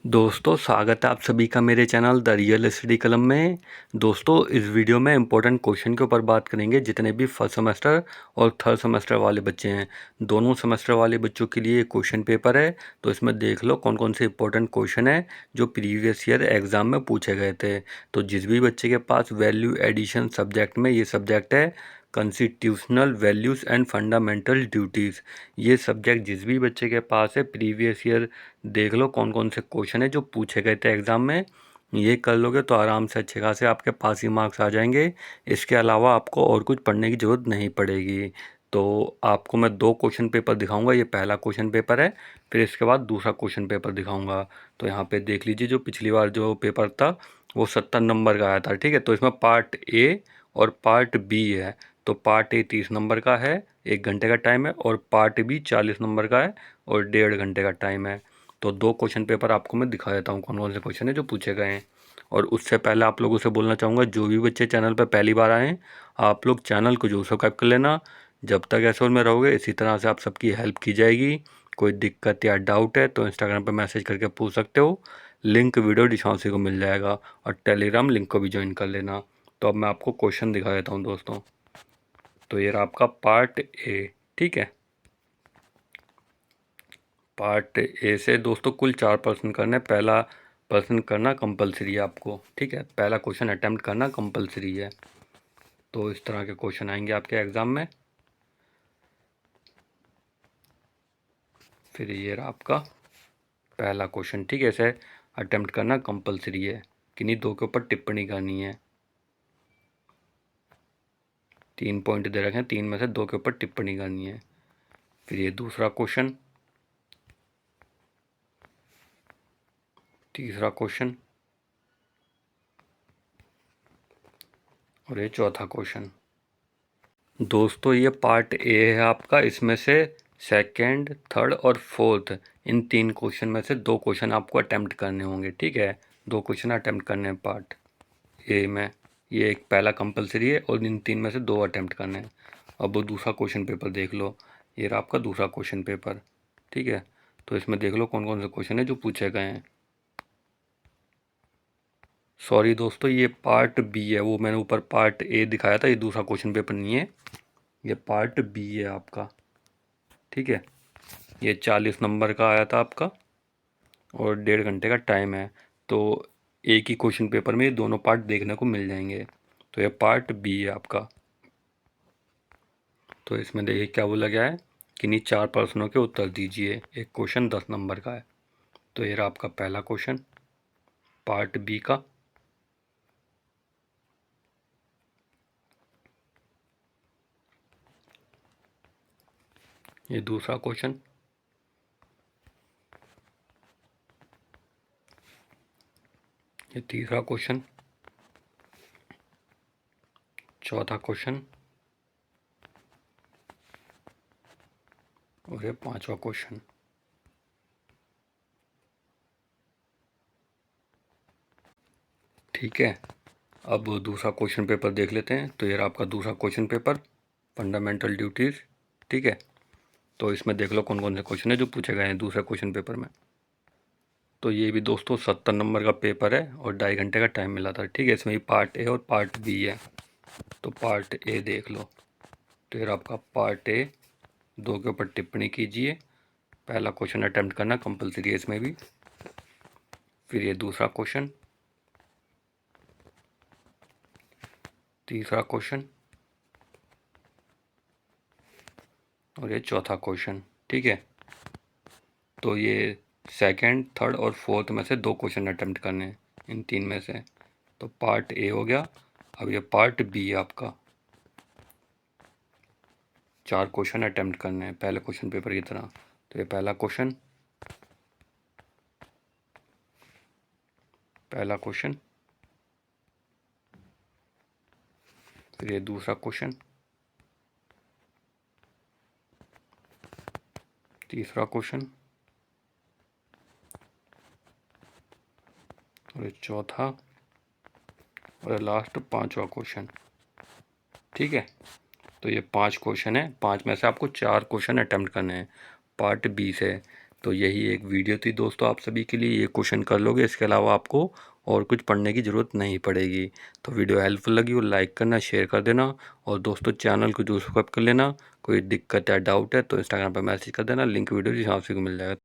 दोस्तों स्वागत है आप सभी का मेरे चैनल द रियल स्टडी कलम में। दोस्तों इस वीडियो में इम्पोर्टेंट क्वेश्चन के ऊपर बात करेंगे। जितने भी फर्स्ट सेमेस्टर और थर्ड सेमेस्टर वाले बच्चे हैं, दोनों सेमेस्टर वाले बच्चों के लिए क्वेश्चन पेपर है। तो इसमें देख लो कौन कौन से इंपॉर्टेंट क्वेश्चन है जो प्रीवियस ईयर एग्जाम में पूछे गए थे। तो जिस भी बच्चे के पास वैल्यू एडिशन सब्जेक्ट में ये सब्जेक्ट है, constitutional values and fundamental duties, ये सब्जेक्ट जिस भी बच्चे के पास है प्रीवियस ईयर देख लो कौन कौन से क्वेश्चन है जो पूछे गए थे एग्ज़ाम में। ये कर लोगे तो आराम से अच्छे खासे आपके पास ही मार्क्स आ जाएंगे। इसके अलावा आपको और कुछ पढ़ने की ज़रूरत नहीं पड़ेगी। तो आपको मैं दो क्वेश्चन पेपर दिखाऊंगा। ये पहला क्वेश्चन पेपर है, फिर इसके बाद दूसरा क्वेश्चन पेपर दिखाऊंगा। तो यहाँ पे देख लीजिए, जो पिछली बार जो पेपर था वो 70 नंबर का आया था, ठीक है। तो इसमें पार्ट ए और पार्ट बी है। तो पार्ट ए 30 नंबर का है, 1 घंटे का टाइम है, और पार्ट बी 40 नंबर का है और 1.5 घंटे का टाइम है। तो दो क्वेश्चन पेपर आपको मैं दिखा देता हूँ कौन कौन से क्वेश्चन है जो पूछे गए हैं। और उससे पहले आप लोगों से बोलना चाहूँगा, जो भी बच्चे चैनल पर पहली बार आए हैं, आप लोग चैनल को जो सब्सक्राइब कर लेना। जब तक ऐसे में रहोगे इसी तरह से आप सबकी हेल्प की जाएगी। कोई दिक्कत या डाउट है तो इंस्टाग्राम पर मैसेज करके पूछ सकते हो। लिंक वीडियो डिस्क्रिप्शन को मिल जाएगा, और टेलीग्राम लिंक को भी ज्वाइन कर लेना। तो अब मैं आपको क्वेश्चन दिखा देता हूँ दोस्तों। तो ये रहा आपका पार्ट ए, ठीक है। पार्ट ए से दोस्तों कुल 4 प्रश्न करने। पहला प्रश्न करना कंपलसरी है आपको, ठीक है। पहला क्वेश्चन अटेम्प्ट करना कंपलसरी है। तो इस तरह के क्वेश्चन आएंगे आपके एग्ज़ाम में। फिर ये रहा आपका पहला क्वेश्चन, ठीक है। इसे अटेम्प्ट करना कंपलसरी है, किन्हीं दो के ऊपर टिप्पणी करनी है। 3 पॉइंट दे रखे हैं, 3 में से 2 के ऊपर टिप्पणी करनी है। फिर ये दूसरा क्वेश्चन, तीसरा क्वेश्चन और ये चौथा क्वेश्चन। दोस्तों ये पार्ट ए है आपका। इसमें से सेकंड, थर्ड और फोर्थ, इन 3 क्वेश्चन में से 2 क्वेश्चन आपको अटेम्प्ट करने होंगे, ठीक है। 2 क्वेश्चन अटेम्प्ट करने हैं पार्ट ए में। ये एक पहला कंपलसरी है और इन 3 में से 2 अटेम्प्ट करने हैं। अब वो दूसरा क्वेश्चन पेपर देख लो। ये रहा आपका दूसरा क्वेश्चन पेपर, ठीक है। तो इसमें देख लो कौन कौन से क्वेश्चन है जो पूछे गए हैं। सॉरी दोस्तों, ये पार्ट बी है। वो मैंने ऊपर पार्ट ए दिखाया था, ये दूसरा क्वेश्चन पेपर नहीं है, ये पार्ट बी है आपका, ठीक है। ये 40 नंबर का आया था आपका और 1.5 घंटे का टाइम है। तो एक ही क्वेश्चन पेपर में ये दोनों पार्ट देखने को मिल जाएंगे। तो ये पार्ट बी है आपका। तो इसमें देखिए क्या बोला गया है, किन्हीं 4 प्रश्नों के उत्तर दीजिए। एक क्वेश्चन 10 नंबर का है। तो ये रहा आपका पहला क्वेश्चन पार्ट बी का। ये दूसरा क्वेश्चन, ये तीसरा क्वेश्चन, चौथा क्वेश्चन और ये 5वां क्वेश्चन। ठीक है। अब दूसरा क्वेश्चन पेपर देख लेते हैं। तो ये रहा आपका दूसरा क्वेश्चन पेपर, फंडामेंटल ड्यूटीज़, ठीक है। तो इसमें देख लो कौन कौन से क्वेश्चन है जो पूछे गए हैं दूसरे क्वेश्चन पेपर में। तो ये भी दोस्तों 70 नंबर का पेपर है और 2.5 घंटे का टाइम मिला था, ठीक है। इसमें भी पार्ट ए और पार्ट बी है। तो पार्ट ए देख लो। तो ये आपका पार्ट ए, 2 के ऊपर टिप्पणी कीजिए। पहला क्वेश्चन अटेम्प्ट करना कंपलसरी है इसमें भी। फिर ये दूसरा क्वेश्चन, तीसरा क्वेश्चन और ये चौथा क्वेश्चन, ठीक है। तो ये सेकंड, थर्ड और फोर्थ में से 2 क्वेश्चन अटेम्प्ट करने हैं इन 3 में से। तो पार्ट ए हो गया। अब ये पार्ट बी है आपका। 4 क्वेश्चन अटेम्प्ट करने हैं पहले क्वेश्चन पेपर की तरह। तो ये पहला क्वेश्चन, पहला क्वेश्चन, फिर ये दूसरा क्वेश्चन, तीसरा क्वेश्चन और ये चौथा और लास्ट 5वां क्वेश्चन, ठीक है। तो ये 5 क्वेश्चन है। 5 में से आपको 4 क्वेश्चन अटेम्प्ट करने हैं पार्ट बी से। तो यही एक वीडियो थी दोस्तों आप सभी के लिए। ये क्वेश्चन कर लोगे, इसके अलावा आपको और कुछ पढ़ने की ज़रूरत नहीं पड़ेगी। तो वीडियो हेल्पफुल लगी हो लाइक करना, शेयर कर देना, और दोस्तों चैनल को जो सब्सक्राइब कर लेना। कोई दिक्कत या डाउट है तो इंस्टाग्राम पर मैसेज कर देना, लिंक वीडियो हिसाब से मिल जाएगा।